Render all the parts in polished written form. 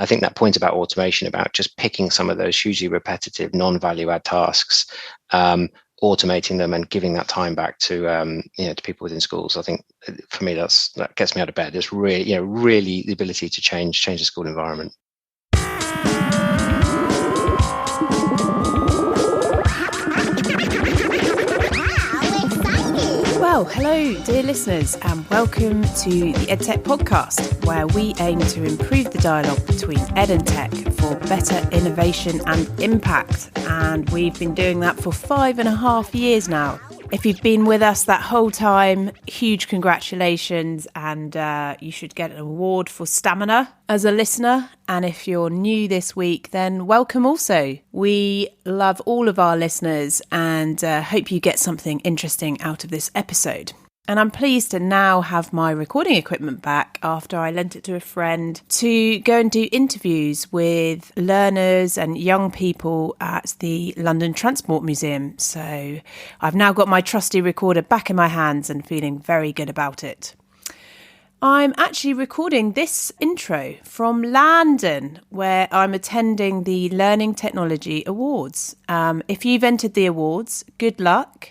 I think that point about automation, about just picking some of those hugely repetitive, non-value add tasks, automating them and giving that time back to to people within schools. I think for me that gets me out of bed. It's really the ability to change the school environment. Well, hello, dear listeners, and welcome to the EdTech podcast, where we aim to improve the dialogue between ed and tech for better innovation and impact. And we've been doing that for 5.5 years now. If you've been with us that whole time, huge congratulations, and you should get an award for stamina as a listener. And if you're new this week, then welcome also. We love all of our listeners and hope you get something interesting out of this episode. And I'm pleased to now have my recording equipment back after I lent it to a friend to go and do interviews with learners and young people at the London Transport Museum. So I've now got my trusty recorder back in my hands and feeling very good about it. I'm actually recording this intro from London, where I'm attending the Learning Technology Awards. If you've entered the awards, good luck.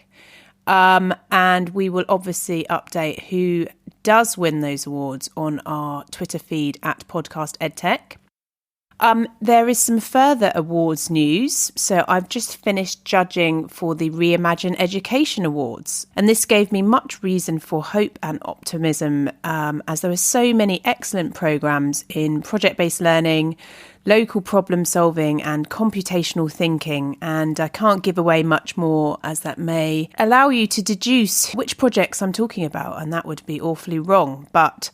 And we will obviously update who does win those awards on our Twitter feed at Podcast EdTech. There is some further awards news. So I've just finished judging for the Reimagine Education Awards. And this gave me much reason for hope and optimism, as there were so many excellent programmes in project-based learning, local problem solving and computational thinking, and I can't give away much more as that may allow you to deduce which projects I'm talking about, and that would be awfully wrong. But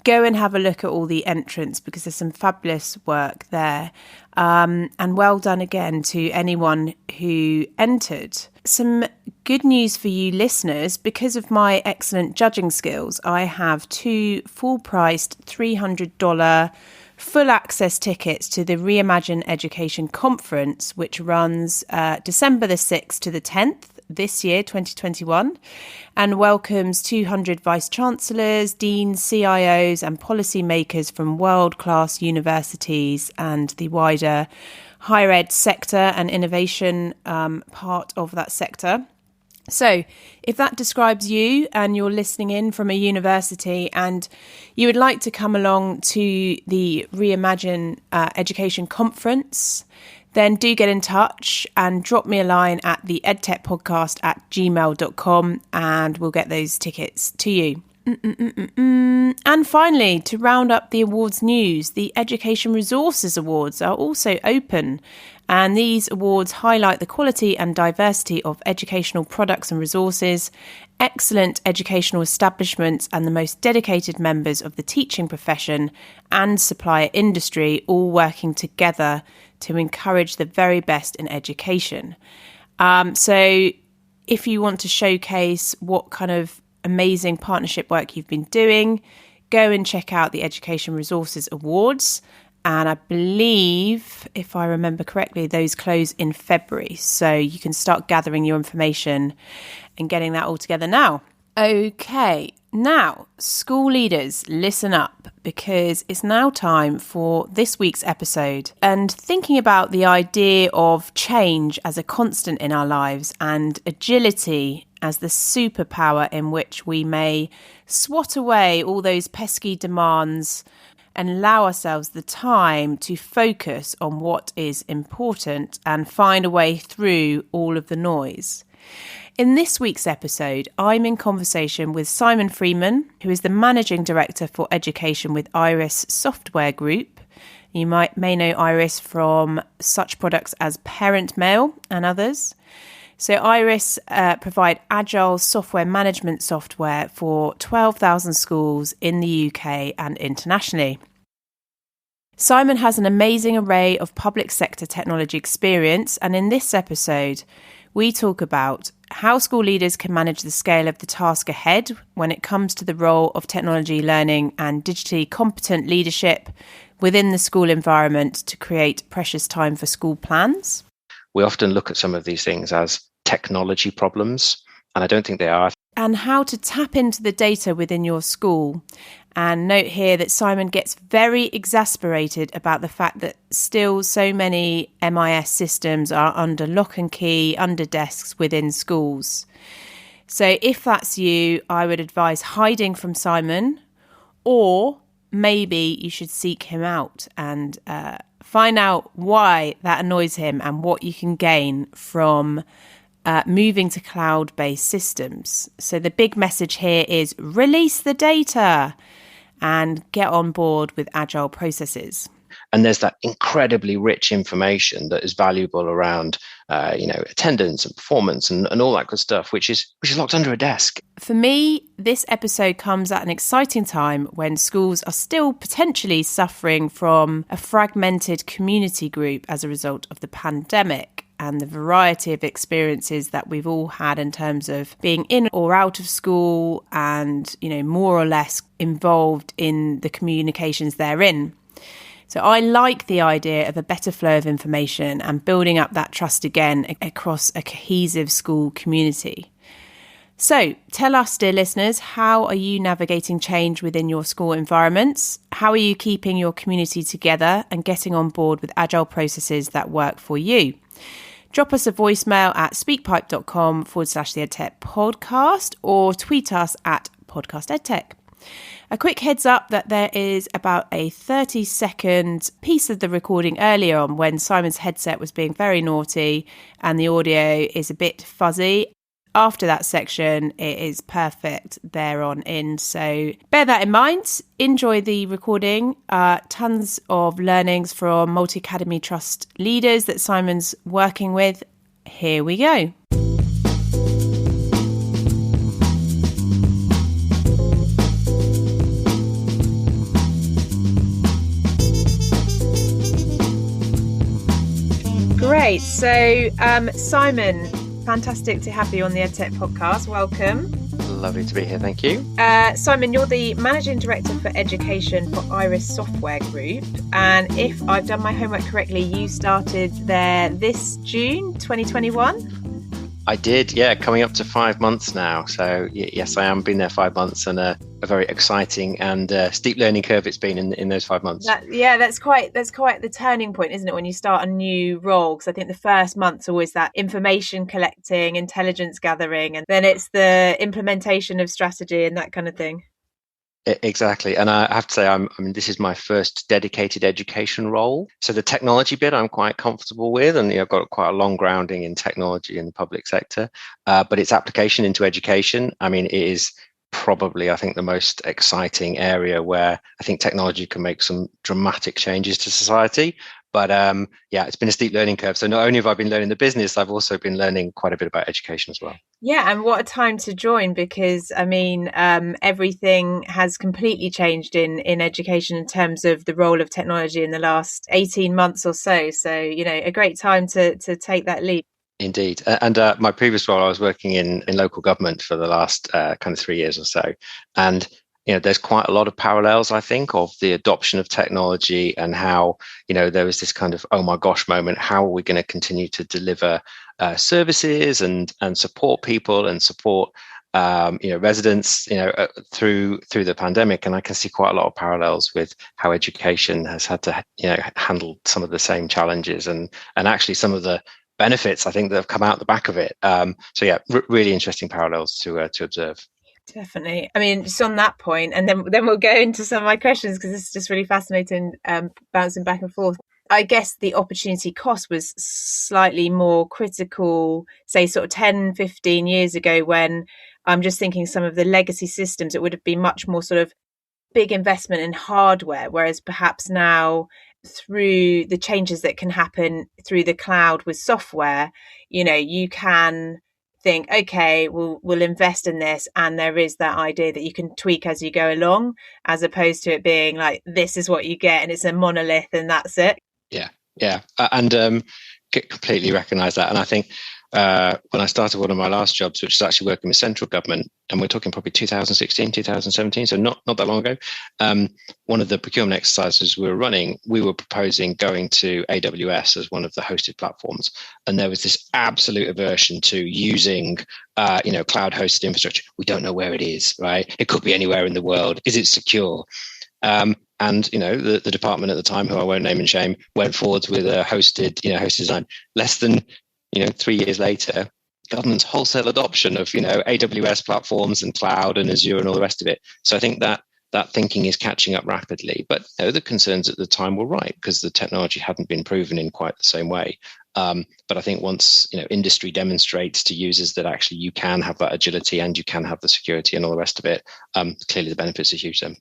go and have a look at all the entrants because there's some fabulous work there, and well done again to anyone who entered. Some good news for you listeners: because of my excellent judging skills, I have 2 full-priced $300 full access tickets to the Reimagine Education Conference, which runs December the 6th to the 10th this year, 2021, and welcomes 200 vice-chancellors, deans, CIOs and policymakers from world-class universities and the wider higher ed sector and innovation part of that sector. So if that describes you and you're listening in from a university and you would like to come along to the Reimagine Education Conference, then do get in touch and drop me a line at the edtechpodcast@gmail.com and we'll get those tickets to you. And finally, to round up the awards news, the Education Resources Awards are also open, and these awards highlight the quality and diversity of educational products and resources, excellent educational establishments and the most dedicated members of the teaching profession and supplier industry all working together to encourage the very best in education. So if you want to showcase what kind of amazing partnership work you've been doing, go and check out the Education Resources Awards. And I believe, if I remember correctly, those close in February. So you can start gathering your information and getting that all together now. Okay, now, school leaders, listen up, because it's now time for this week's episode. And thinking about the idea of change as a constant in our lives and agility as the superpower in which we may swat away all those pesky demands and allow ourselves the time to focus on what is important and find a way through all of the noise. In this week's episode, I'm in conversation with Simon Freeman, who is the Managing Director for Education with Iris Software Group. You may know Iris from such products as Parent Mail and others. So Iris provide agile software management software for 12,000 schools in the UK and internationally. Simon has an amazing array of public sector technology experience, and in this episode, we talk about how school leaders can manage the scale of the task ahead when it comes to the role of technology learning and digitally competent leadership within the school environment to create precious time for school plans. We often look at some of these things as technology problems, and I don't think they are. And how to tap into the data within your school And note here that Simon gets very exasperated about the fact that still so many MIS systems are under lock and key, under desks within schools. So if that's you, I would advise hiding from Simon, or maybe you should seek him out and find out why that annoys him and what you can gain from moving to cloud-based systems. So the big message here is release the data and get on board with agile processes. And there's that incredibly rich information that is valuable around, attendance and performance and all that good stuff, which is locked under a desk. For me, this episode comes at an exciting time when schools are still potentially suffering from a fragmented community group as a result of the pandemic and the variety of experiences that we've all had in terms of being in or out of school and, more or less involved in the communications therein. So I like the idea of a better flow of information and building up that trust again across a cohesive school community. So tell us, dear listeners, how are you navigating change within your school environments? How are you keeping your community together and getting on board with agile processes that work for you? Drop us a voicemail at speakpipe.com/the EdTech podcast or tweet us at podcastedtech. A quick heads up that there is about a 30-second piece of the recording earlier on when Simon's headset was being very naughty and the audio is a bit fuzzy. After that section, it is perfect there on in. So bear that in mind. Enjoy the recording. Tons of learnings from Multi-Academy Trust leaders that Simon's working with. Here we go. Great. So, Simon, fantastic to have you on the EdTech podcast. Welcome. Lovely to be here. Thank you. Simon, you're the Managing Director for Education for Iris Software Group. And if I've done my homework correctly, you started there this June 2021? I did, yeah, coming up to 5 months now. So yes, I am. Been there 5 months, and a very exciting and steep learning curve it's been in those 5 months. That's quite the turning point, isn't it, when you start a new role? Because I think the first month's always that information collecting, intelligence gathering, and then it's the implementation of strategy and that kind of thing. Exactly. And I have to say, this is my first dedicated education role. So the technology bit I'm quite comfortable with, and I've got quite a long grounding in technology in the public sector, but its application into education, it is probably, I think, the most exciting area where I think technology can make some dramatic changes to society. But it's been a steep learning curve. So not only have I been learning the business, I've also been learning quite a bit about education as well. Yeah, and what a time to join, because everything has completely changed in education in terms of the role of technology in the last 18 months or so. So, a great time to take that leap. Indeed. And my previous role, I was working in local government for the last kind of 3 years or so. And there's quite a lot of parallels, I think, of the adoption of technology and how, there was this kind of, oh my gosh moment. How are we going to continue to deliver services and support people and support, residents, through the pandemic? And I can see quite a lot of parallels with how education has had to, handle some of the same challenges and actually some of the benefits, I think, that have come out the back of it. Really interesting parallels to observe. Definitely. Just on that point, and then we'll go into some of my questions, because it's just really fascinating, bouncing back and forth. I guess the opportunity cost was slightly more critical, say sort of 10, 15 years ago, when I'm just thinking some of the legacy systems, it would have been much more sort of big investment in hardware, whereas perhaps now, through the changes that can happen through the cloud with software, you can think, okay, we'll invest in this, and there is that idea that you can tweak as you go along, as opposed to it being like, this is what you get and it's a monolith and that's it. And completely recognize that. And I think when I started one of my last jobs, which is actually working with central government, and we're talking probably 2016, 2017, so not that long ago, one of the procurement exercises we were running, we were proposing going to AWS as one of the hosted platforms. And there was this absolute aversion to using cloud hosted infrastructure. We don't know where it is, right? It could be anywhere in the world. Is it secure? And the department at the time, who I won't name and shame, went forwards with a hosted design. Less than 3 years later, government's wholesale adoption of AWS platforms and cloud and Azure and all the rest of it. So I think that thinking is catching up rapidly. But the concerns at the time were right, because the technology hadn't been proven in quite the same way. But I think once industry demonstrates to users that actually you can have that agility and you can have the security and all the rest of it, clearly the benefits are huge then.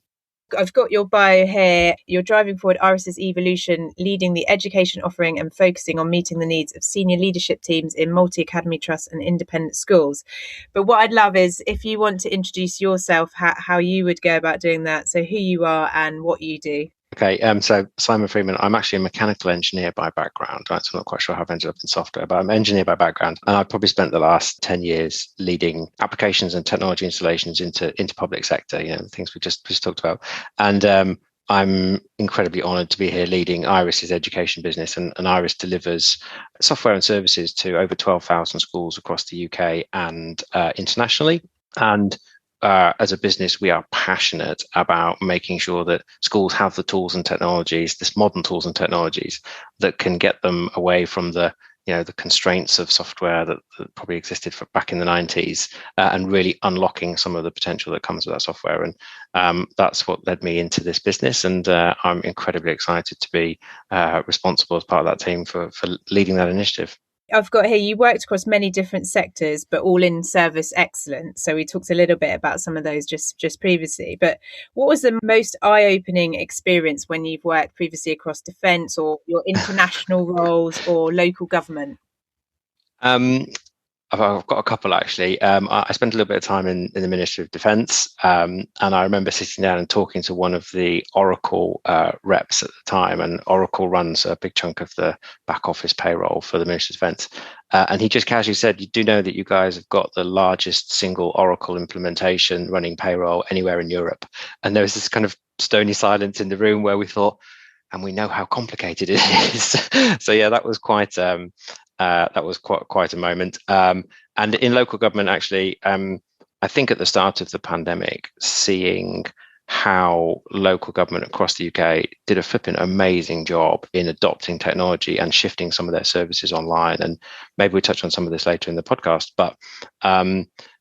I've got your bio here. You're driving forward Iris's evolution, leading the education offering and focusing on meeting the needs of senior leadership teams in multi-academy trusts and independent schools. But what I'd love is if you want to introduce yourself, how you would go about doing that. So who you are and what you do. Okay, so Simon Freeman, I'm actually a mechanical engineer by background, right? So I'm not quite sure how I've ended up in software, but I'm an engineer by background. And I've probably spent the last 10 years leading applications and technology installations into public sector, the things we just talked about. And I'm incredibly honoured to be here leading Iris's education business. And Iris delivers software and services to over 12,000 schools across the UK and internationally. And as a business, we are passionate about making sure that schools have the tools and technologies, this modern tools and technologies, that can get them away from the constraints of software that probably existed back in the 90s, and really unlocking some of the potential that comes with that software. And that's what led me into this business. And I'm incredibly excited to be responsible as part of that team for leading that initiative. I've got here, you worked across many different sectors, but all in service excellence. So we talked a little bit about some of those just previously. But what was the most eye-opening experience when you've worked previously across defence or your international roles or local government? I've got a couple, actually. I spent a little bit of time in the Ministry of Defence, and I remember sitting down and talking to one of the Oracle reps at the time, and Oracle runs a big chunk of the back office payroll for the Ministry of Defence. And he just casually said, "You do know that you guys have got the largest single Oracle implementation running payroll anywhere in Europe?" And there was this kind of stony silence in the room where we thought, and we know how complicated it is. So yeah, that was quite a moment. And in local government, actually, I think at the start of the pandemic, seeing how local government across the UK did a flipping amazing job in adopting technology and shifting some of their services online. And maybe we touch on some of this later in the podcast, but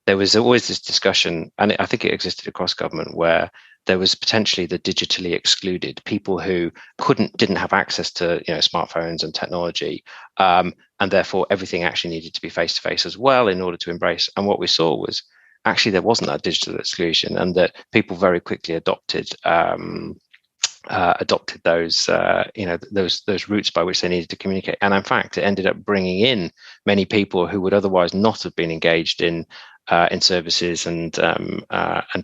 there was always this discussion, and I think it existed across government, where there was potentially the digitally excluded, people who didn't have access to smartphones and technology, and therefore everything actually needed to be face to face as well in order to embrace. And what we saw was actually there wasn't that digital exclusion, and that people very quickly adopted those those routes by which they needed to communicate. And in fact, it ended up bringing in many people who would otherwise not have been engaged in services and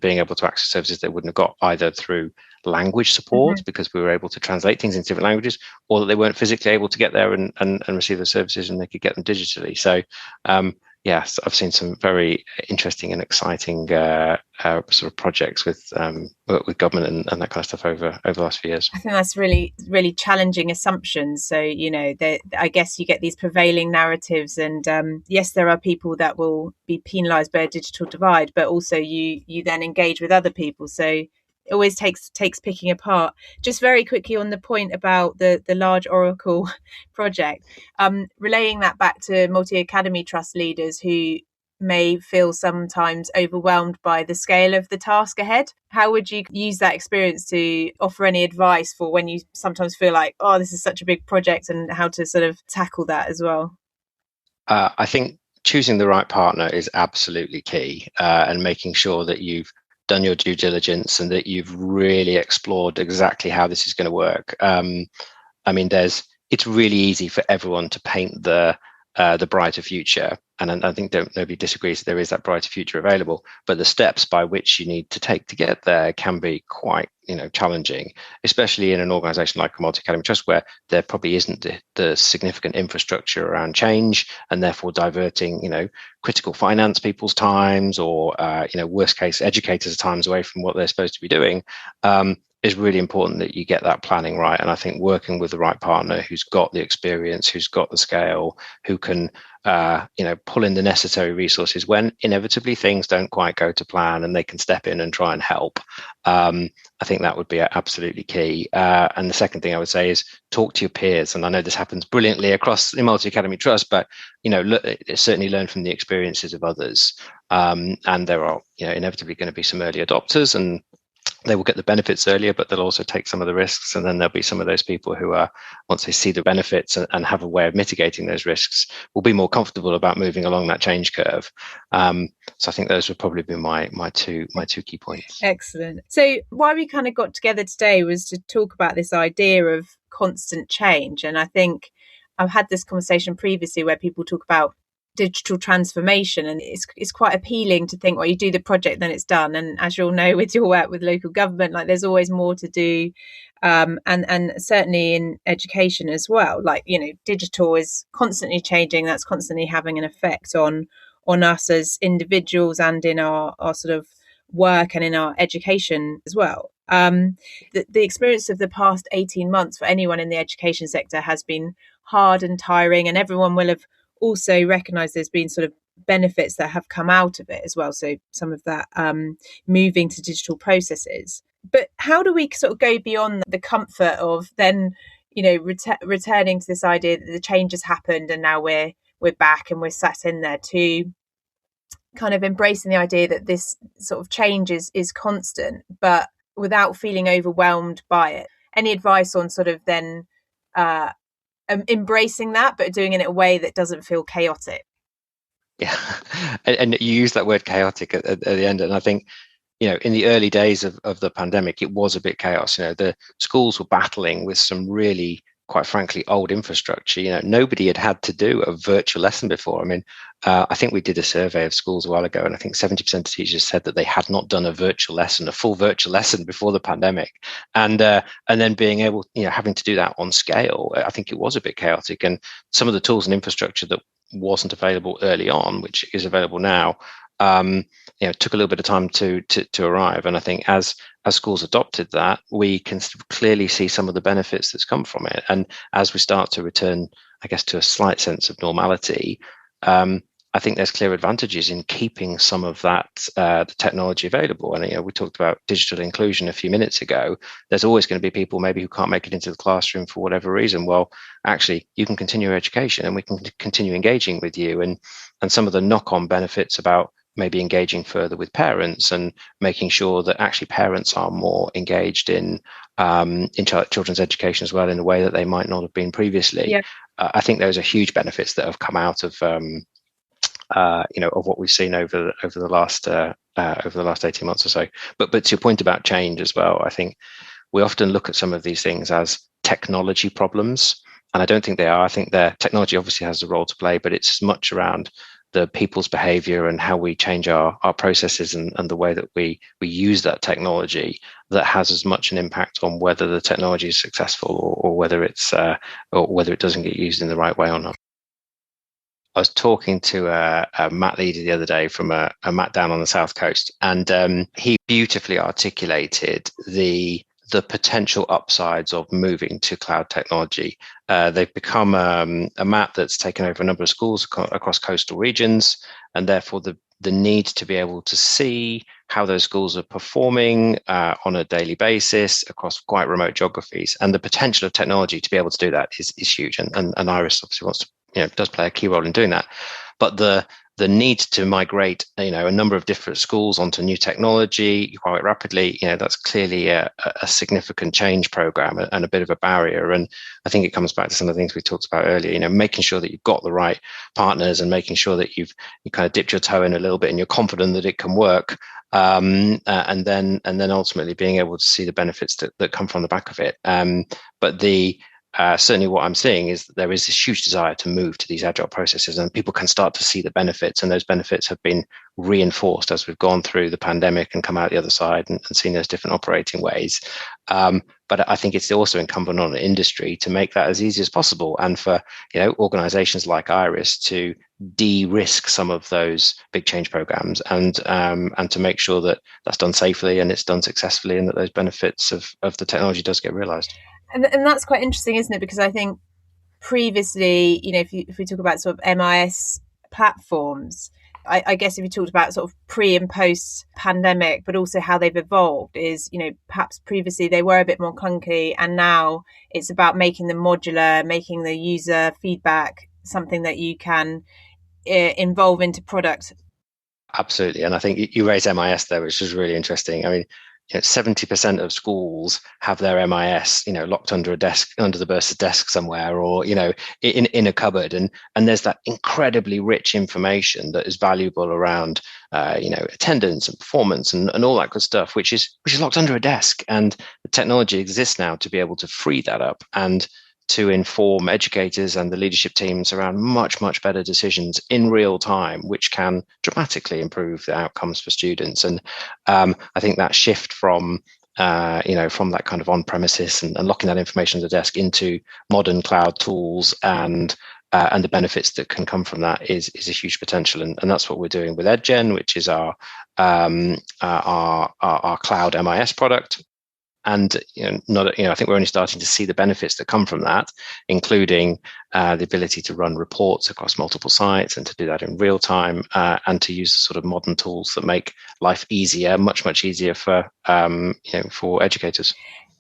being able to access services they wouldn't have got, either through language support, because we were able to translate things into different languages, or that they weren't physically able to get there and receive the services, and they could get them digitally. So yes, I've seen some very interesting and exciting sort of projects with government and that kind of stuff over the last few years. I think that's really, really challenging assumptions. So, I guess you get these prevailing narratives, and yes, there are people that will be penalised by a digital divide, but also you then engage with other people. So it always takes picking apart. Just very quickly on the point about the large Oracle project, relaying that back to multi-academy trust leaders who may feel sometimes overwhelmed by the scale of the task ahead. How would you use that experience to offer any advice for when you sometimes feel like, oh, this is such a big project, and how to sort of tackle that as well? I think choosing the right partner is absolutely key, and making sure that you've done your due diligence and that you've really explored exactly how this is going to work. It's really easy for everyone to paint the the brighter future. And I think nobody disagrees that there is that brighter future available, but the steps by which you need to take to get there can be quite, challenging, especially in an organization like a multi-academy trust, where there probably isn't the significant infrastructure around change, and therefore diverting, critical finance people's times, or, worst case educators' times away from what they're supposed to be doing. Is really important that you get that planning right. And I think working with the right partner who's got the experience, who's got the scale, who can pull in the necessary resources when inevitably things don't quite go to plan, and they can step in and try and help. I think that would be absolutely key. And the second thing I would say is talk to your peers. And I know this happens brilliantly across the multi-academy trust, but certainly learn from the experiences of others. And there are inevitably going to be some early adopters, and they will get the benefits earlier, but they'll also take some of the risks. And then there'll be some of those people who are, once they see the benefits and have a way of mitigating those risks, will be more comfortable about moving along that change curve. So I think those would probably be my two key points. Excellent. So why we kind of got together today was to talk about this idea of constant change. And I think I've had this conversation previously where people talk about digital transformation, and it's quite appealing to think, well, you do the project, then it's done. And as you'll know, with your work with local government, like there's always more to do, and certainly in education as well. Like digital is constantly changing. That's constantly having an effect on us as individuals and in our sort of work and in our education as well. The experience of the past 18 months for anyone in the education sector has been hard and tiring, and everyone will have also recognise there's been sort of benefits that have come out of it as well. So some of that moving to digital processes. But how do we sort of go beyond the comfort of then, returning to this idea that the change has happened and now we're back and we're sat in there, to kind of embracing the idea that this sort of change is constant, but without feeling overwhelmed by it? Any advice on sort of then embracing that, but doing it in a way that doesn't feel chaotic? Yeah, and you use that word chaotic at the end, and I think in the early days of the pandemic, it was a bit chaos. The schools were battling with some really, quite frankly, old infrastructure. Nobody had to do a virtual lesson before. I mean, I think we did a survey of schools a while ago, and I think 70% of teachers said that they had not done a full virtual lesson before the pandemic. And then being able, having to do that on scale, I think it was a bit chaotic. And some of the tools and infrastructure that wasn't available early on, which is available now, took a little bit of time to arrive. And I think as schools adopted that, we can clearly see some of the benefits that's come from it. And as we start to return, I guess, to a slight sense of normality, I think there's clear advantages in keeping some of that the technology available. And we talked about digital inclusion a few minutes ago. There's always going to be people maybe who can't make it into the classroom for whatever reason. Well, actually, you can continue your education, and we can continue engaging with you. And some of the knock-on benefits about maybe engaging further with parents and making sure that actually parents are more engaged in children's education as well, in a way that they might not have been previously. Yeah. I think those are huge benefits that have come out of of what we've seen over the last 18 months or so. But to your point about change as well, I think we often look at some of these things as technology problems, and I don't think they are. I think their technology obviously has a role to play, but it's as much around the people's behavior and how we change our processes and the way that we use that technology that has as much an impact on whether the technology is successful or whether it's or whether it doesn't get used in the right way or not. I was talking to a Matt leader the other day from a Matt down on the South Coast, and he beautifully articulated the potential upsides of moving to cloud technology. They've become a Matt that's taken over a number of schools across coastal regions, and therefore the need to be able to see how those schools are performing on a daily basis across quite remote geographies, and the potential of technology to be able to do that is huge. And Iris obviously wants to, does play a key role in doing that. But the need to migrate, a number of different schools onto new technology quite rapidly, that's clearly a significant change program and a bit of a barrier. And I think it comes back to some of the things we talked about earlier, making sure that you've got the right partners and making sure that you kind of dipped your toe in a little bit and you're confident that it can work. And then ultimately being able to see the benefits that come from the back of it. But the certainly what I'm seeing is that there is this huge desire to move to these agile processes, and people can start to see the benefits, and those benefits have been reinforced as we've gone through the pandemic and come out the other side and seen those different operating ways. But I think it's also incumbent on the industry to make that as easy as possible, and for organizations like Iris to de-risk some of those big change programs, and to make sure that that's done safely and it's done successfully, and that those benefits of the technology does get realized. And that's quite interesting, isn't it? Because I think previously, if we talk about sort of MIS platforms, I guess if you talked about sort of pre and post pandemic, but also how they've evolved, is, perhaps previously they were a bit more clunky, and now it's about making them modular, making the user feedback something that you can involve into product. Absolutely. And I think you raised MIS there, which is really interesting. I mean, 70% of schools have their MIS, locked under a desk, under the bursar's desk somewhere, or, in a cupboard. And there's that incredibly rich information that is valuable around, attendance and performance and all that good stuff, which is locked under a desk. And the technology exists now to be able to free that up and to inform educators and the leadership teams around much, much better decisions in real time, which can dramatically improve the outcomes for students. And I think that shift from that kind of on-premises and locking that information on the desk into modern cloud tools and the benefits that can come from that is a huge potential. And that's what we're doing with EdGen, which is our cloud MIS product. And I think we're only starting to see the benefits that come from that, including the ability to run reports across multiple sites and to do that in real time, and to use the sort of modern tools that make life easier, much easier for educators.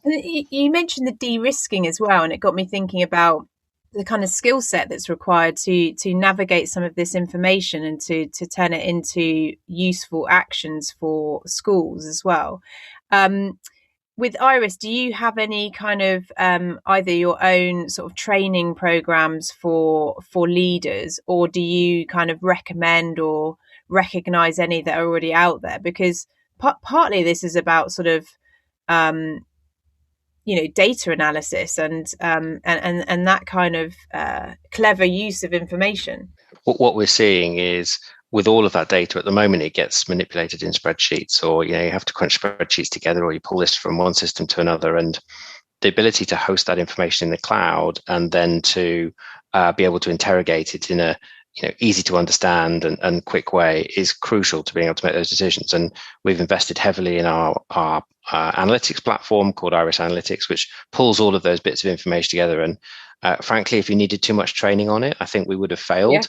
And you mentioned the de-risking as well, and it got me thinking about the kind of skill set that's required to navigate some of this information and to turn it into useful actions for schools as well. With Iris, do you have any kind of either your own sort of training programs for leaders, or do you kind of recommend or recognize any that are already out there? Because partly this is about sort of data analysis and that kind of clever use of information. What we're seeing is, with all of that data at the moment, it gets manipulated in spreadsheets, or you have to crunch spreadsheets together, or you pull this from one system to another. And the ability to host that information in the cloud and then to be able to interrogate it in a easy to understand and quick way is crucial to being able to make those decisions. And we've invested heavily in our analytics platform called Iris Analytics, which pulls all of those bits of information together. And frankly, if you needed too much training on it, I think we would have failed,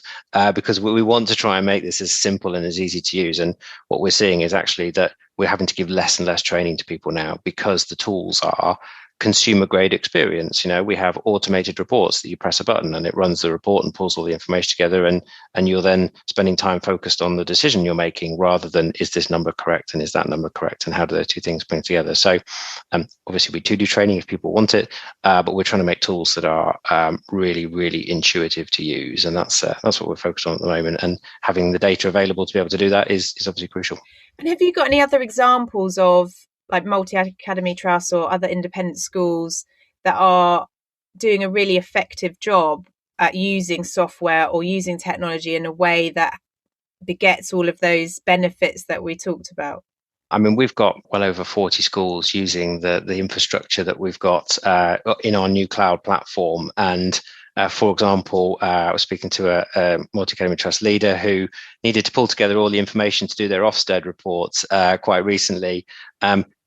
because we want to try and make this as simple and as easy to use. And what we're seeing is actually that we're having to give less and less training to people now, because the tools are consumer grade experience. We have automated reports that you press a button and it runs the report and pulls all the information together, and you're then spending time focused on the decision you're making, rather than is this number correct and is that number correct and how do those two things bring together. So obviously we do training if people want it, but we're trying to make tools that are really intuitive to use, and that's what we're focused on at the moment. And having the data available to be able to do that is obviously crucial. And have you got any other examples of like multi-academy trusts or other independent schools that are doing a really effective job at using software or using technology in a way that begets all of those benefits that we talked about? I mean, we've got well over 40 schools using the infrastructure that we've got in our new cloud platform. And for example, I was speaking to a multi-academy trust leader who needed to pull together all the information to do their Ofsted reports quite recently.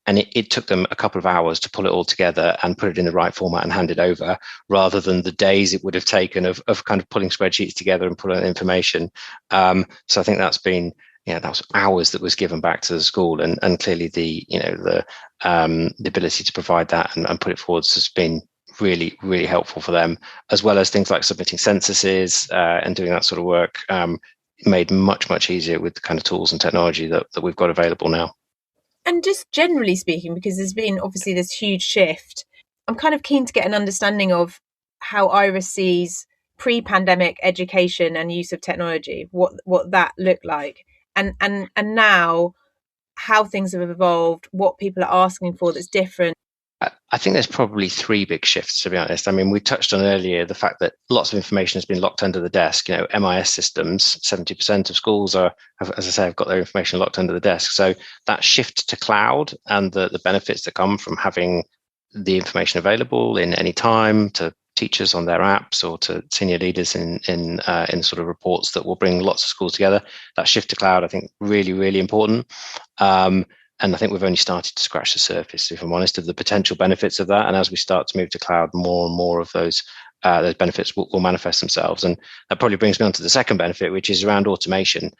And it took them a couple of hours to pull it all together and put it in the right format and hand it over, rather than the days it would have taken of kind of pulling spreadsheets together and pulling information. So I think that's been, that was hours that was given back to the school, and clearly the ability to provide that and put it forward has been really helpful for them, as well as things like submitting censuses and doing that sort of work, made much easier with the kind of tools and technology that we've got available now. And just generally speaking, because there's been obviously this huge shift, I'm kind of keen to get an understanding of how Iris sees pre-pandemic education and use of technology, what that looked like, and now how things have evolved, what people are asking for that's different. I think there's probably three big shifts, to be honest. I mean, we touched on earlier the fact that lots of information has been locked under the desk. MIS systems, 70% of schools as I say, have got their information locked under the desk. So that shift to cloud and the benefits that come from having the information available in any time to teachers on their apps or to senior leaders in sort of reports that will bring lots of schools together. That shift to cloud, I think, really, really important. And I think we've only started to scratch the surface, if I'm honest, of the potential benefits of that. And as we start to move to cloud, more and more of those benefits will manifest themselves. And that probably brings me on to the second benefit, which is around automation.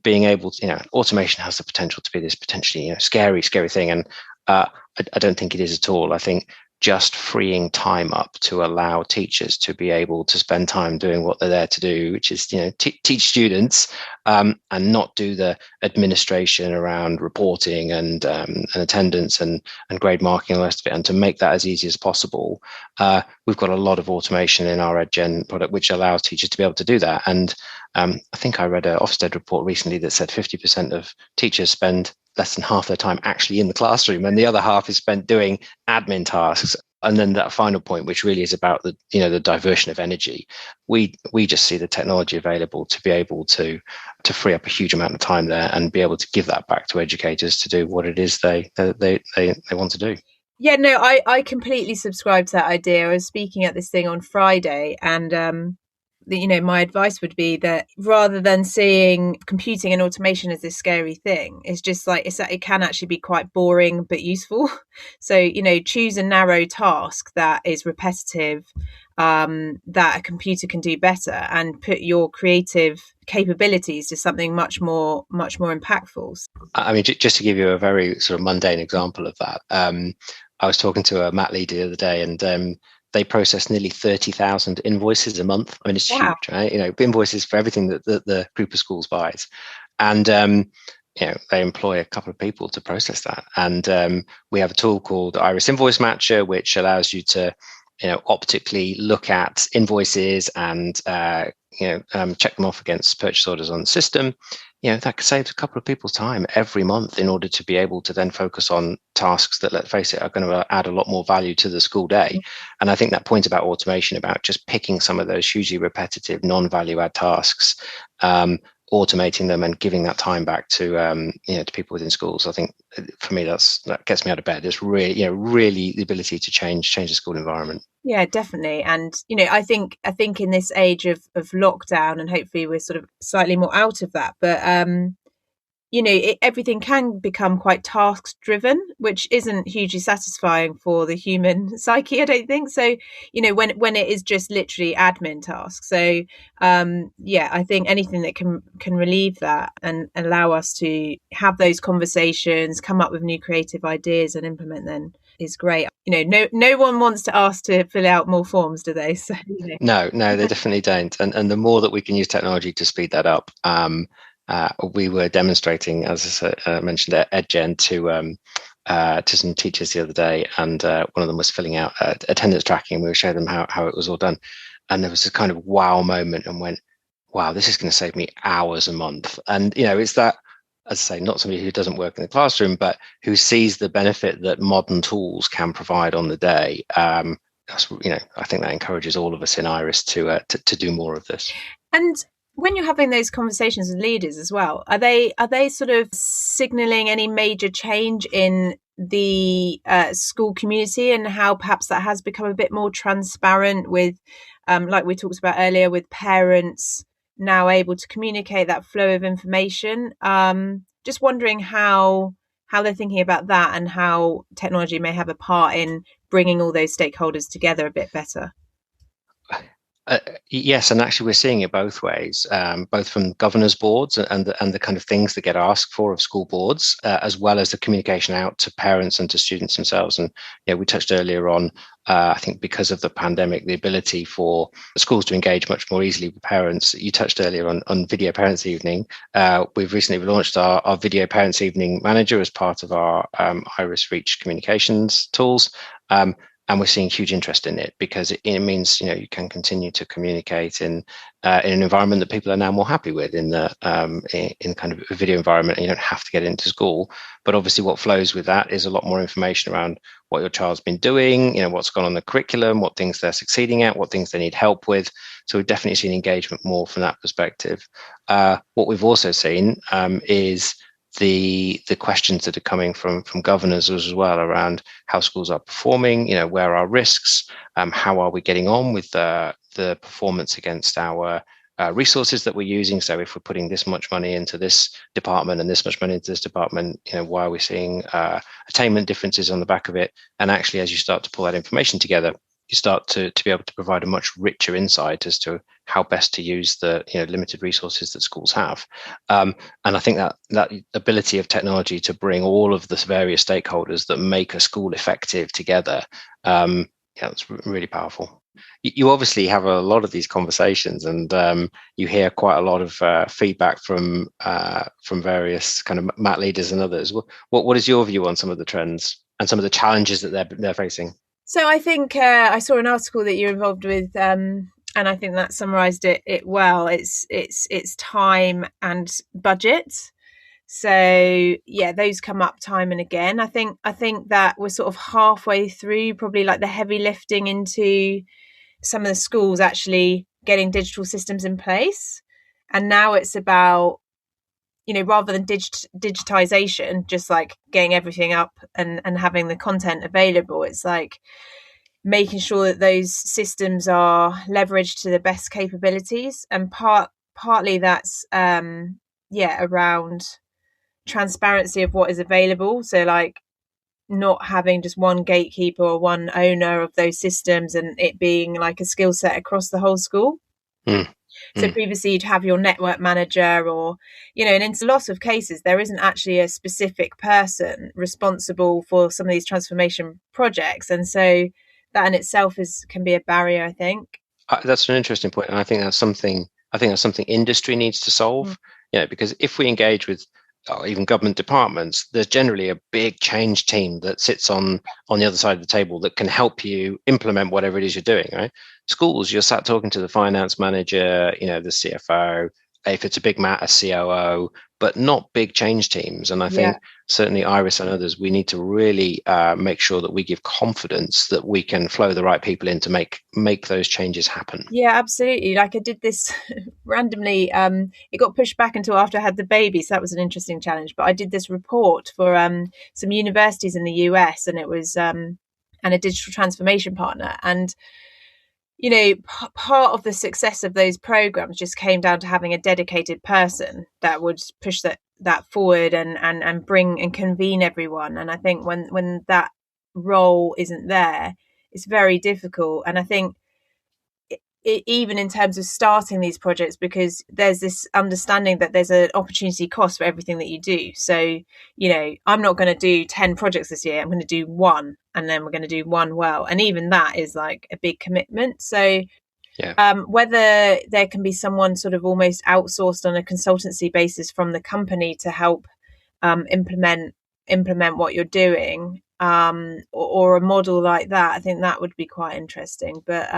Being able to, automation has the potential to be this potentially, scary thing. And I don't think it is at all. I think just freeing time up to allow teachers to be able to spend time doing what they're there to do, which is, teach students and not do the administration around reporting and attendance and grade marking and the rest of it, and to make that as easy as possible. We've got a lot of automation in our EdGen product, which allows teachers to be able to do that. And I think I read an Ofsted report recently that said 50% of teachers spend less than half their time actually in the classroom, and the other half is spent doing admin tasks. And then that final point, which really is about the diversion of energy, we just see the technology available to be able to free up a huge amount of time there and be able to give that back to educators to do what it is they want to do. Yeah, no, I completely subscribe to that idea. I was speaking at this thing on Friday, and my advice would be that rather than seeing computing and automation as this scary thing, it's just like it can actually be quite boring but useful. So, choose a narrow task that is repetitive, that a computer can do better, and put your creative capabilities to something much more impactful. I mean, just to give you a very sort of mundane example of that, I was talking to a mat leader the other day, and they process nearly 30,000 invoices a month. I mean, it's huge, right? Invoices for everything that the group of schools buys. And, they employ a couple of people to process that. And we have a tool called Iris Invoice Matcher, which allows you to, optically look at invoices and, check them off against purchase orders on the system. That saves a couple of people's time every month in order to be able to then focus on tasks that, let's face it, are going to add a lot more value to the school day. And I think that point about automation, about just picking some of those hugely repetitive, non-value add tasks, automating them and giving that time back to to people within schools. I think for me that gets me out of bed. It's really the ability to change the school environment. Yeah, definitely. And I think in this age of lockdown, and hopefully we're sort of slightly more out of that, but everything can become quite task driven, which isn't hugely satisfying for the human psyche, I don't think. So, when it is just literally admin tasks. So, I think anything that can relieve that and allow us to have those conversations, come up with new creative ideas and implement them is great. No one wants to ask to fill out more forms, do they? So, No, they definitely don't. And the more that we can use technology to speed that up, we were demonstrating, as I mentioned, EdGen to some teachers the other day, and one of them was filling out attendance tracking. We were showing them how it was all done, and there was this kind of wow moment, and went, wow, this is going to save me hours a month. And it's that, as I say, not somebody who doesn't work in the classroom, but who sees the benefit that modern tools can provide on the day. I think that encourages all of us in Iris to do more of this. And when you're having those conversations with leaders as well, are they sort of signalling any major change in the school community, and how perhaps that has become a bit more transparent with, like we talked about earlier, with parents now able to communicate that flow of information? Just wondering how they're thinking about that, and how technology may have a part in bringing all those stakeholders together a bit better. Yes, and actually we're seeing it both ways, both from governors' boards and the kind of things that get asked for of school boards, as well as the communication out to parents and to students themselves. And we touched earlier on, I think because of the pandemic, the ability for schools to engage much more easily with parents. You touched earlier on Video Parents Evening. We've recently launched our Video Parents Evening Manager as part of our Iris Reach communications tools. and we're seeing huge interest in it because it means you can continue to communicate in an environment that people are now more happy with in the in kind of a video environment, and you don't have to get into school. But obviously what flows with that is a lot more information around what your child's been doing, what's gone on the curriculum, what things they're succeeding at, what things they need help with. So we've definitely seen engagement more from that perspective. What we've also seen is the questions that are coming from governors as well around how schools are performing, where are risks, how are we getting on with the performance against our resources that we're using. So if we're putting this much money into this department and this much money into this department, why are we seeing attainment differences on the back of it? And actually, as you start to pull that information together, you start to be able to provide a much richer insight as to how best to use the limited resources that schools have. And I think that ability of technology to bring all of the various stakeholders that make a school effective together, it's really powerful. You obviously have a lot of these conversations, and you hear quite a lot of feedback from various kind of MAT leaders and others. What is your view on some of the trends and some of the challenges that they're facing? So I think I saw an article that you're involved with, and I think that summarised it well. It's time and budget. So yeah, those come up time and again. I think that we're sort of halfway through, probably like the heavy lifting into some of the schools actually getting digital systems in place, and now it's about rather than digitization, just like getting everything up and having the content available, it's like making sure that those systems are leveraged to the best capabilities, and partly that's around transparency of what is available. So like not having just one gatekeeper or one owner of those systems, and it being like a skill set across the whole school. So previously you'd have your network manager, or and in lots of cases there isn't actually a specific person responsible for some of these transformation projects, and so that in itself can be a barrier, I think. That's an interesting point, and I think that's something industry needs to solve. Because if we engage with even government departments, there's generally a big change team that sits on the other side of the table that can help you implement whatever it is you're doing, right? Schools, you're sat talking to the finance manager, the CFO, if it's a big matter, COO, but not big change teams. And I think certainly Iris and others, we need to really make sure that we give confidence that we can flow the right people in to make those changes happen. Yeah, absolutely. Like I did this randomly. It got pushed back until after I had the baby, so that was an interesting challenge. But I did this report for some universities in the US, and it was and a digital transformation partner. And part of the success of those programs just came down to having a dedicated person that would push that forward and bring and convene everyone. And I think when that role isn't there, it's very difficult. And I think even in terms of starting these projects, because there's this understanding that there's an opportunity cost for everything that you do. So, I'm not going to do 10 projects this year. I'm going to do one, and then we're going to do one well. And even that is like a big commitment. So whether there can be someone sort of almost outsourced on a consultancy basis from the company to help implement what you're doing, or a model like that, I think that would be quite interesting. But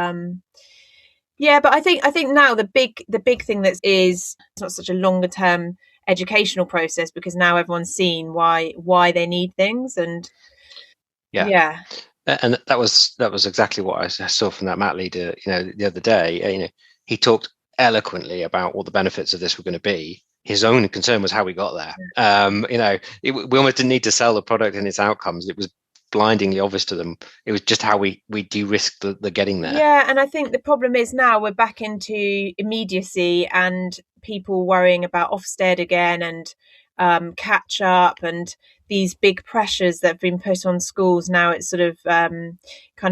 but I think now the big thing that is, it's not such a longer term educational process, because now everyone's seen why they need things. And and that was exactly what I saw from that MAT leader the other day. He talked eloquently about what the benefits of this were going to be. His own concern was how we got there. We almost didn't need to sell the product and its outcomes. It was blindingly obvious to them. It was just how we de-risked the getting there. And I think the problem is now we're back into immediacy and people worrying about Ofsted again, and catch up, and these big pressures that have been put on schools. Now it's sort of kind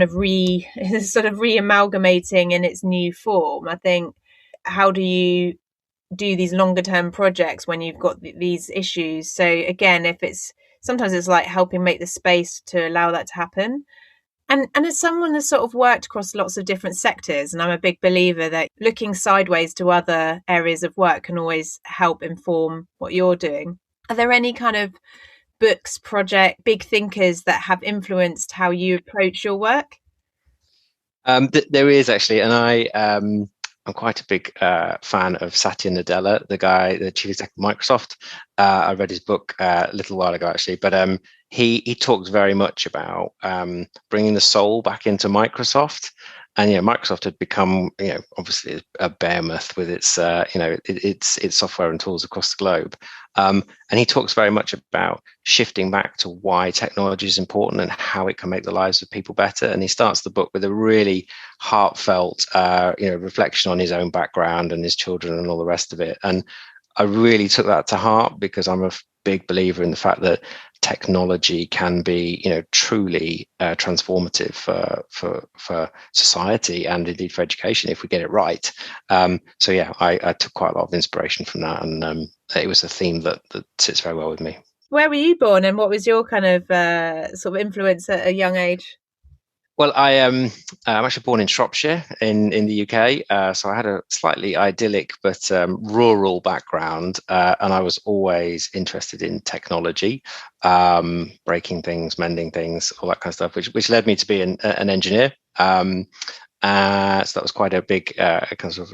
of re-amalgamating in its new form. I think, how do you do these longer term projects when you've got these issues? So again, sometimes it's like helping make the space to allow that to happen. And as someone that's sort of worked across lots of different sectors, and I'm a big believer that looking sideways to other areas of work can always help inform what you're doing. Are there any kind of books, project, big thinkers that have influenced how you approach your work? There is actually, and I'm quite a big fan of Satya Nadella, the chief executive of Microsoft. I read his book a little while ago, actually, but he talks very much about bringing the soul back into Microsoft. And Microsoft had become obviously a behemoth with its its software and tools across the globe. And he talks very much about shifting back to why technology is important and how it can make the lives of people better. And he starts the book with a really heartfelt reflection on his own background and his children and all the rest of it. And I really took that to heart, because I'm a big believer in the fact that technology can be truly transformative for society and indeed for education if we get it right. So yeah, I took quite a lot of inspiration from that, and it was a theme that sits very well with me. Where were you born, and what was your kind of sort of influence at a young age? Well, I'm actually born in Shropshire in the UK, so I had a slightly idyllic but rural background, and I was always interested in technology, breaking things, mending things, all that kind of stuff, which led me to be an engineer. So that was quite a big kind of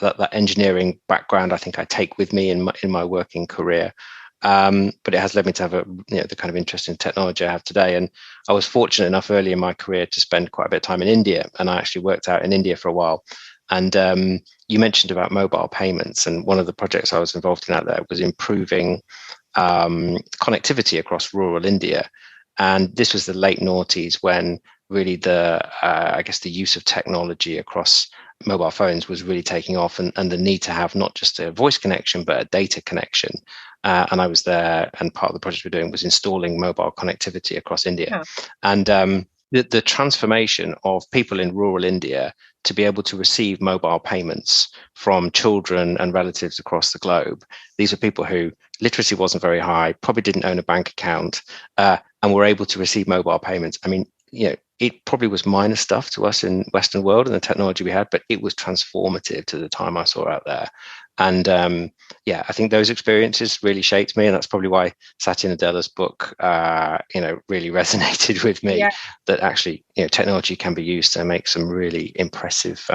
that engineering background I think I take with me in my working career. But it has led me to have the kind of interest in technology I have today. And I was fortunate enough early in my career to spend quite a bit of time in India, and I actually worked out in India for a while. And you mentioned about mobile payments, and one of the projects I was involved in out there was improving connectivity across rural India. And this was the late noughties, when really I guess the use of technology across mobile phones was really taking off, and the need to have not just a voice connection but a data connection. And I was there, and part of the project we're doing was installing mobile connectivity across India. Yeah. And the transformation of people in rural India to be able to receive mobile payments from children and relatives across the globe. These are people who literacy wasn't very high, probably didn't own a bank account, and were able to receive mobile payments. I mean, it probably was minor stuff to us in Western world and the technology we had, but it was transformative to the time I saw out there. And I think those experiences really shaped me, and that's probably why Satya Nadella's book, really resonated with me. Yeah. That actually, technology can be used to make some really impressive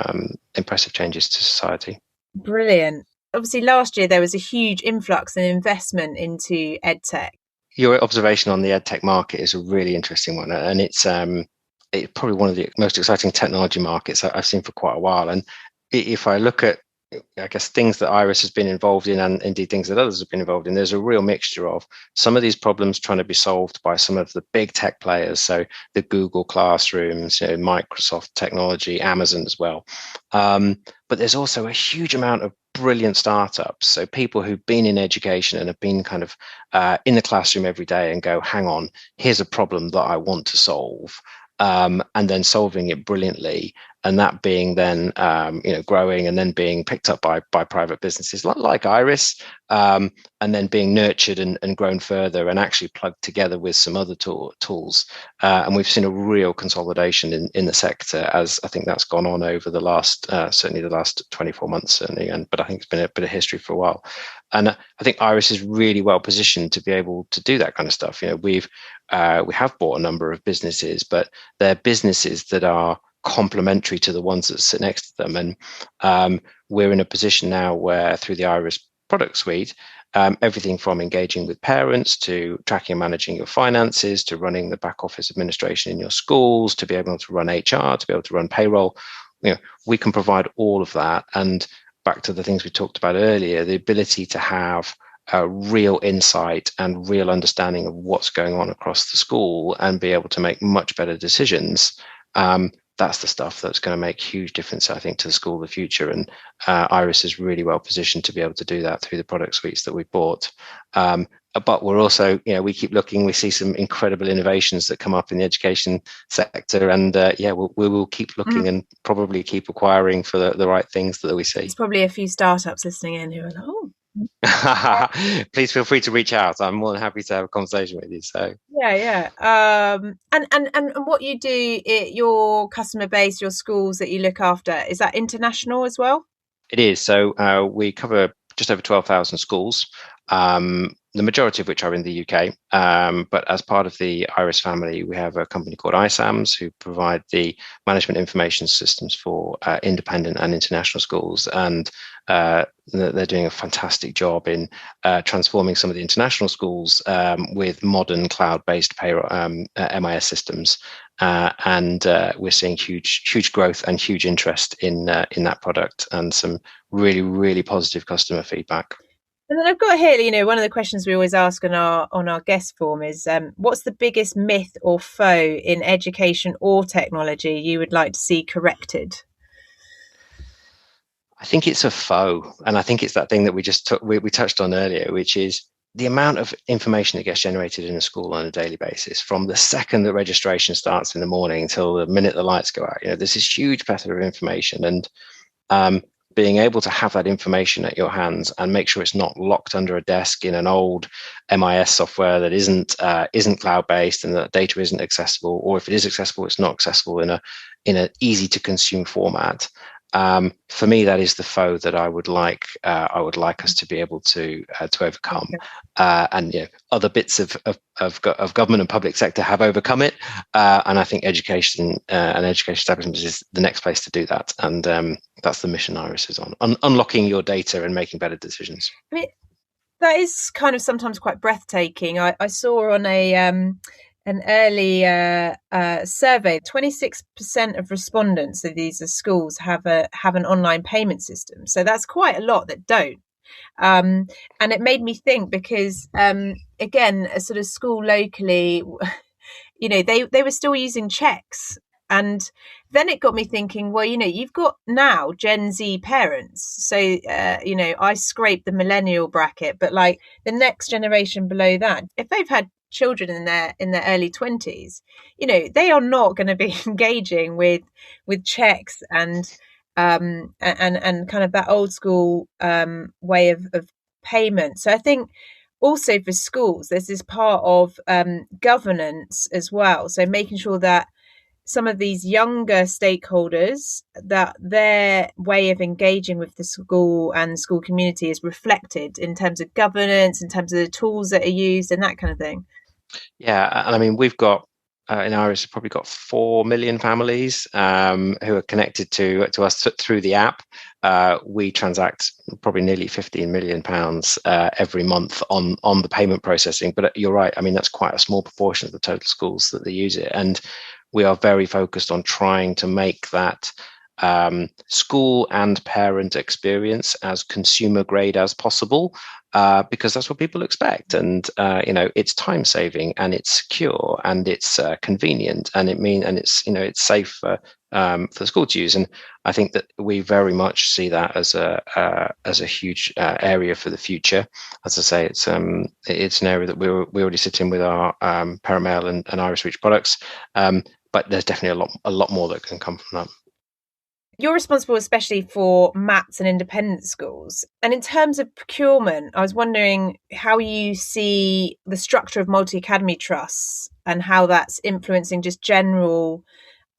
changes to society. Brilliant. Obviously, last year there was a huge influx and investment into edtech. Your observation on the edtech market is a really interesting one, and it's probably one of the most exciting technology markets I've seen for quite a while. And if I look at, I guess, things that Iris has been involved in, and indeed things that others have been involved in, there's a real mixture of some of these problems trying to be solved by some of the big tech players, so the Google Classrooms, Microsoft Technology, Amazon as well. But there's also a huge amount of brilliant startups, so people who've been in education and have been kind of in the classroom every day and go, hang on, here's a problem that I want to solve. And then solving it brilliantly, and that being then growing and then being picked up by private businesses like Iris, and then being nurtured and grown further and actually plugged together with some other tools. And we've seen a real consolidation in the sector, as I think that's gone on over the last certainly the last 24 months, certainly. But I think it's been a bit of history for a while. And I think Iris is really well positioned to be able to do that kind of stuff. We have bought a number of businesses, but they're businesses that are complementary to the ones that sit next to them. And we're in a position now where, through the Iris product suite, everything from engaging with parents to tracking and managing your finances, to running the back office administration in your schools, to be able to run HR, to be able to run payroll, we can provide all of that. And back to the things we talked about earlier, the ability to have a real insight and real understanding of what's going on across the school and be able to make much better decisions. That's the stuff that's going to make huge difference, I think, to the school of the future. And Iris is really well positioned to be able to do that through the product suites that we've bought. But we're also, we keep looking, we see some incredible innovations that come up in the education sector. And we will keep looking and probably keep acquiring for the right things that we see. There's probably a few startups listening in who are like, oh. Please feel free to reach out. I'm more than happy to have a conversation with you. So yeah. And what you do, your customer base, your schools that you look after, is that international as well? It is. So we cover just over 12,000 schools. the majority of which are in the UK. But as part of the Iris family, we have a company called ISAMS who provide the management information systems for independent and international schools. And they're doing a fantastic job in transforming some of the international schools with modern cloud-based payroll MIS systems. And we're seeing huge growth and huge interest in that product, and some really positive customer feedback. And then I've got here, one of the questions we always ask on our guest form is, what's the biggest myth or foe in education or technology you would like to see corrected? I think it's a foe, and I think it's that thing that we touched on earlier, which is the amount of information that gets generated in a school on a daily basis, from the second that registration starts in the morning until the minute the lights go out. There's this huge plethora of information, and being able to have that information at your hands and make sure it's not locked under a desk in an old MIS software that isn't cloud-based, and that data isn't accessible, or if it is accessible, it's not accessible in an easy to consume format. For me, that is the foe that I would like us to be able to overcome. And other bits of government and public sector have overcome it, and I think education and education establishments is the next place to do that. And that's the mission Iris is on, unlocking your data and making better decisions. I mean, that is kind of sometimes quite breathtaking. I saw on an early survey, 26% of respondents of these schools have an online payment system. So that's quite a lot that don't. And it made me think, because again, a sort of school locally, they were still using checks. And then it got me thinking, well, you've got now Gen Z parents. So, I scrape the millennial bracket, but like the next generation below that, if they've had children in their early 20s, they are not going to be engaging with checks and kind of that old school way of payment. So I think also for schools, there's this part of governance as well. So making sure that some of these younger stakeholders, that their way of engaging with the school and the school community is reflected in terms of governance, in terms of the tools that are used and that kind of thing. Yeah, and I mean, we've got in Iris, probably got 4 million families who are connected to us through the app. We transact probably nearly £15 million every month on the payment processing. But you're right. I mean, that's quite a small proportion of the total schools that they use it. And we are very focused on trying to make that school and parent experience as consumer grade as possible, because that's what people expect. And it's time saving, and it's secure, and it's convenient, and it's safe for the school to use. And I think that we very much see that as a huge area for the future. As I say, it's an area that we already sit in with our Parent Mail and Iris Reach products, but there's definitely a lot more that can come from that. You're responsible especially for MATs and independent schools. And in terms of procurement, I was wondering how you see the structure of multi-academy trusts and how that's influencing just general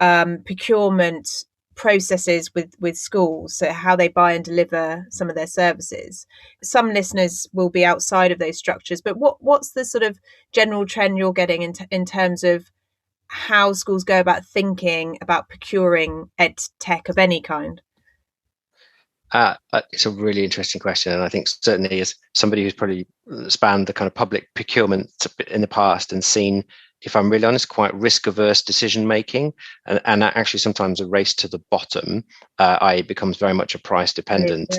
procurement processes with schools, so how they buy and deliver some of their services. Some listeners will be outside of those structures, but what's the sort of general trend you're getting in terms of how schools go about thinking about procuring ed tech of any kind? It's a really interesting question, and I think certainly as somebody who's probably spanned the kind of public procurement in the past and seen, if I'm really honest, quite risk-averse decision-making, and actually sometimes a race to the bottom, i.e. becomes very much a price-dependent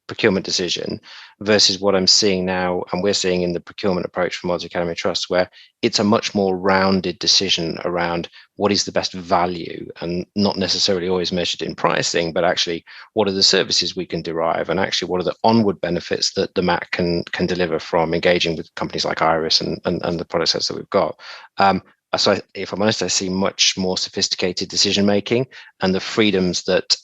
procurement decision, versus what I'm seeing now, and we're seeing in the procurement approach for multi-academy trusts, where it's a much more rounded decision around what is the best value, and not necessarily always measured in pricing, but actually what are the services we can derive, and actually what are the onward benefits that the MAC can deliver from engaging with companies like Iris and the product sets that we've got. So if I'm honest, I see much more sophisticated decision making, and the freedoms that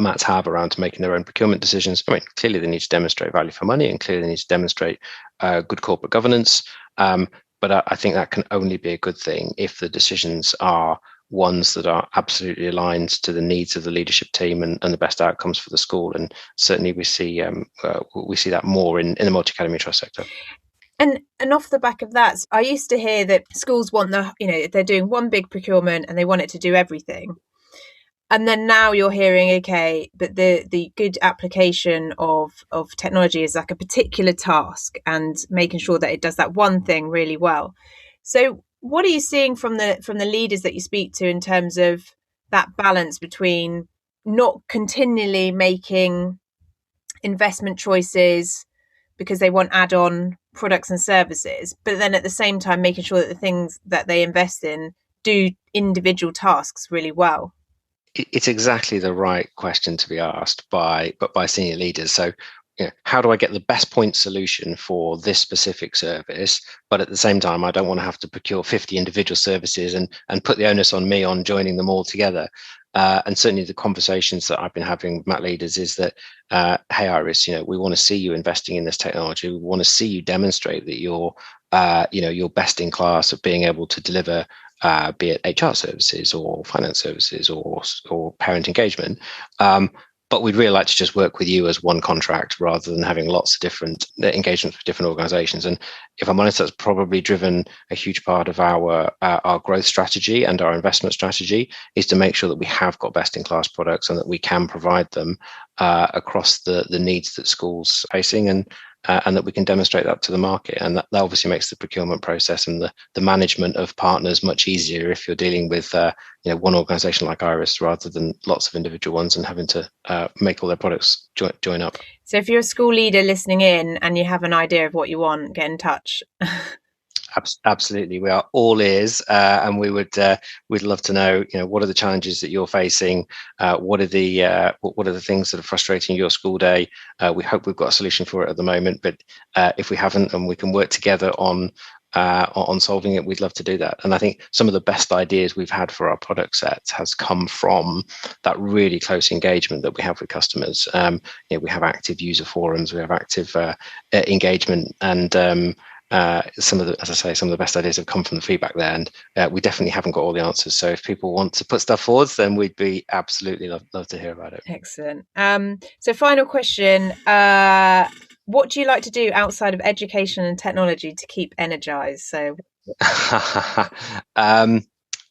MATs have around making their own procurement decisions. I mean, clearly they need to demonstrate value for money, and clearly they need to demonstrate good corporate governance. But I think that can only be a good thing if the decisions are ones that are absolutely aligned to the needs of the leadership team and the best outcomes for the school. And certainly we see that more in the multi-academy trust sector. And off the back of that, I used to hear that schools want they're doing one big procurement and they want it to do everything. And then now you're hearing, okay, but the good application of technology is like a particular task and making sure that it does that one thing really well. So what are you seeing from the leaders that you speak to in terms of that balance between not continually making investment choices because they want add-on products and services, but then at the same time making sure that the things that they invest in do individual tasks really well? It's exactly the right question to be asked by senior leaders. So, how do I get the best point solution for this specific service? But at the same time, I don't want to have to procure 50 individual services and put the onus on me on joining them all together. And certainly the conversations that I've been having with MAT leaders is that, hey, Iris, we want to see you investing in this technology. We want to see you demonstrate that you're best in class at being able to deliver, be it HR services or finance services or parent engagement. But we'd really like to just work with you as one contract rather than having lots of different engagements with different organizations. And if I'm honest, that's probably driven a huge part of our growth strategy and our investment strategy, is to make sure that we have got best in class products and that we can provide them across the needs that schools are facing, and that we can demonstrate that to the market. And that obviously makes the procurement process and the management of partners much easier if you're dealing with one organization like Iris rather than lots of individual ones and having to make all their products join up. So if you're a school leader listening in and you have an idea of what you want, get in touch. Absolutely, we are all ears, and we'd love to know, what are the challenges that you're facing, what are the things that are frustrating your school day. We hope we've got a solution for it at the moment, but if we haven't and we can work together on solving it, we'd love to do that. And I think some of the best ideas we've had for our product set has come from that really close engagement that we have with customers. We have active user forums, we have active engagement, and some of the best ideas have come from the feedback there, and we definitely haven't got all the answers. So if people want to put stuff forward, then we'd be absolutely love to hear about it. Excellent. So final question, what do you like to do outside of education and technology to keep energized? So I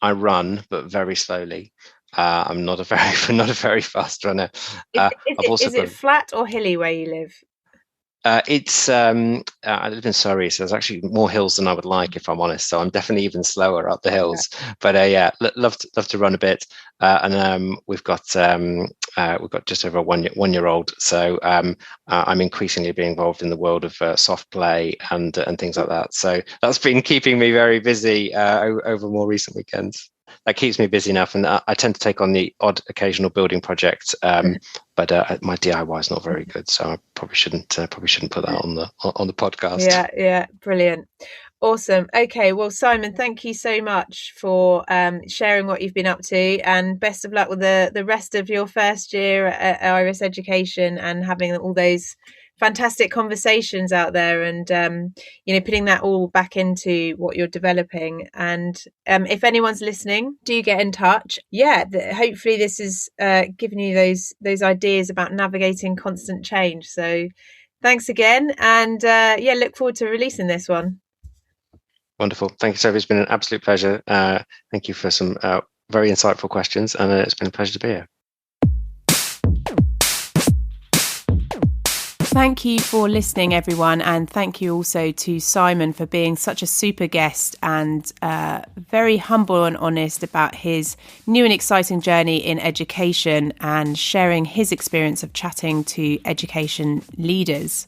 run, but very slowly. I'm not a very fast runner. Is it flat or hilly where you live? I live in Surrey, so there's actually more hills than I would like, if I'm honest. So I'm definitely even slower up the hills. Yeah. But love to run a bit. And we've got just over a one-year-old. So I'm increasingly being involved in the world of soft play and things like that. So that's been keeping me very busy over more recent weekends. That keeps me busy enough, and I tend to take on the odd occasional building project, but my DIY is not very good, so I probably shouldn't put that on the podcast. Yeah, brilliant, awesome. Okay, well, Simon, thank you so much for sharing what you've been up to, and best of luck with the rest of your first year at Iris Education and having all those fantastic conversations out there, and putting that all back into what you're developing. And if anyone's listening, do get in touch. Hopefully this is giving you those ideas about navigating constant change. So thanks again, and look forward to releasing this one. Wonderful. Thank you, Sophie. It's been an absolute pleasure. Thank you for some very insightful questions, and it's been a pleasure to be here. Thank you for listening, everyone, and thank you also to Simon for being such a super guest and very humble and honest about his new and exciting journey in education and sharing his experience of chatting to education leaders.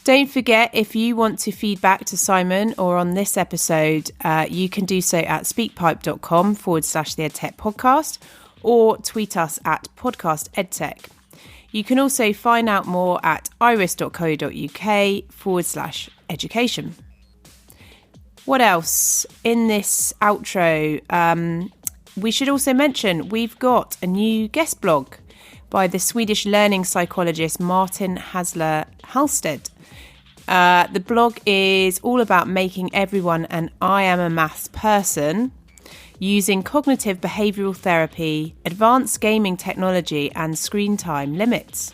Don't forget, if you want to feed back to Simon or on this episode, you can do so at speakpipe.com/the EdTech podcast or tweet us at podcastedtech. You can also find out more at iris.co.uk/education. What else? In this outro, we should also mention we've got a new guest blog by the Swedish learning psychologist Martin Hasler Halstead. The blog is all about making everyone an I am a maths person. using cognitive behavioural therapy, advanced gaming technology and screen time limits.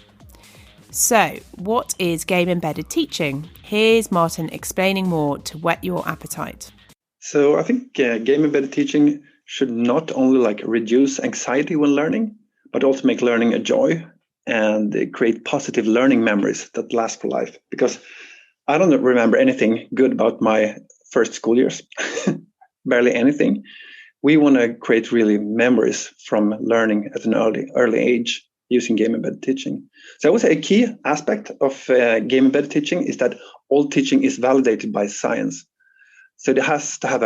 So, what is game-embedded teaching? Here's Martin explaining more to whet your appetite. So I think game-embedded teaching should not only reduce anxiety when learning, but also make learning a joy and create positive learning memories that last for life. Because I don't remember anything good about my first school years, barely anything. We want to create really memories from learning at an early age using game-embedded teaching. So I would say a key aspect of game-embedded teaching is that all teaching is validated by science. So it has to have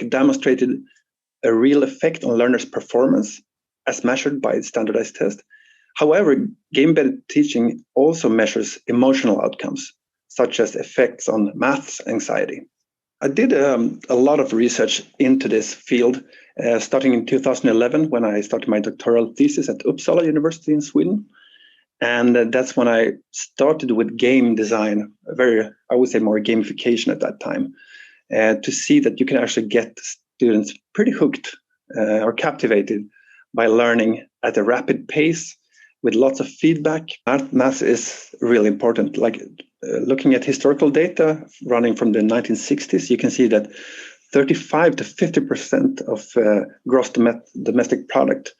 demonstrated a real effect on learners' performance as measured by standardized tests. However, game-embedded teaching also measures emotional outcomes, such as effects on maths anxiety. I did a lot of research into this field, starting in 2011 when I started my doctoral thesis at Uppsala University in Sweden. And that's when I started with game design, I would say more gamification at that time, to see that you can actually get students pretty hooked or captivated by learning at a rapid pace with lots of feedback. Math is really important. Looking at historical data running from the 1960s, you can see that 35 to 50% of gross domestic product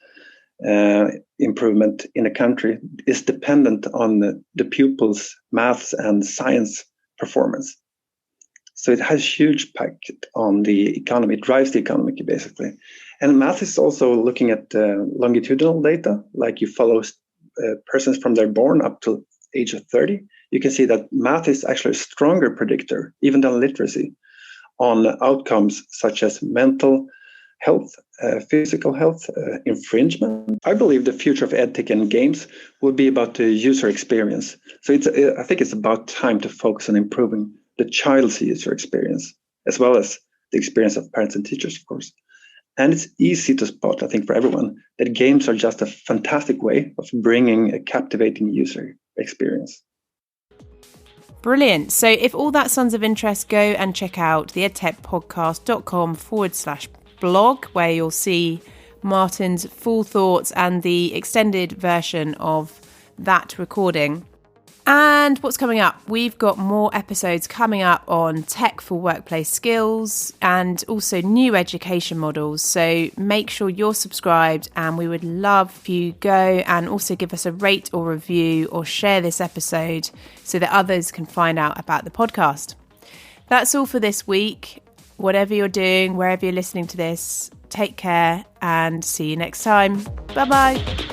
improvement in a country is dependent on the pupils' maths and science performance. So it has huge impact on the economy. It drives the economy, basically. And math is also looking at longitudinal data, like you follow persons from their born up to age of 30. You can see that math is actually a stronger predictor, even than literacy, on outcomes such as mental health, physical health, infringement. I believe the future of EdTech and games will be about the user experience. So I think it's about time to focus on improving the child's user experience, as well as the experience of parents and teachers, of course. And it's easy to spot, I think, for everyone, that games are just a fantastic way of bringing a captivating user experience. Brilliant. So if all that sounds of interest, go and check out the edtechpodcast.com/blog, where you'll see Martin's full thoughts and the extended version of that recording. And what's coming up? We've got more episodes coming up on tech for workplace skills and also new education models. So make sure you're subscribed, and we would love if you go and also give us a rate or review or share this episode so that others can find out about the podcast. That's all for this week. Whatever you're doing, wherever you're listening to this, take care and see you next time. Bye-bye.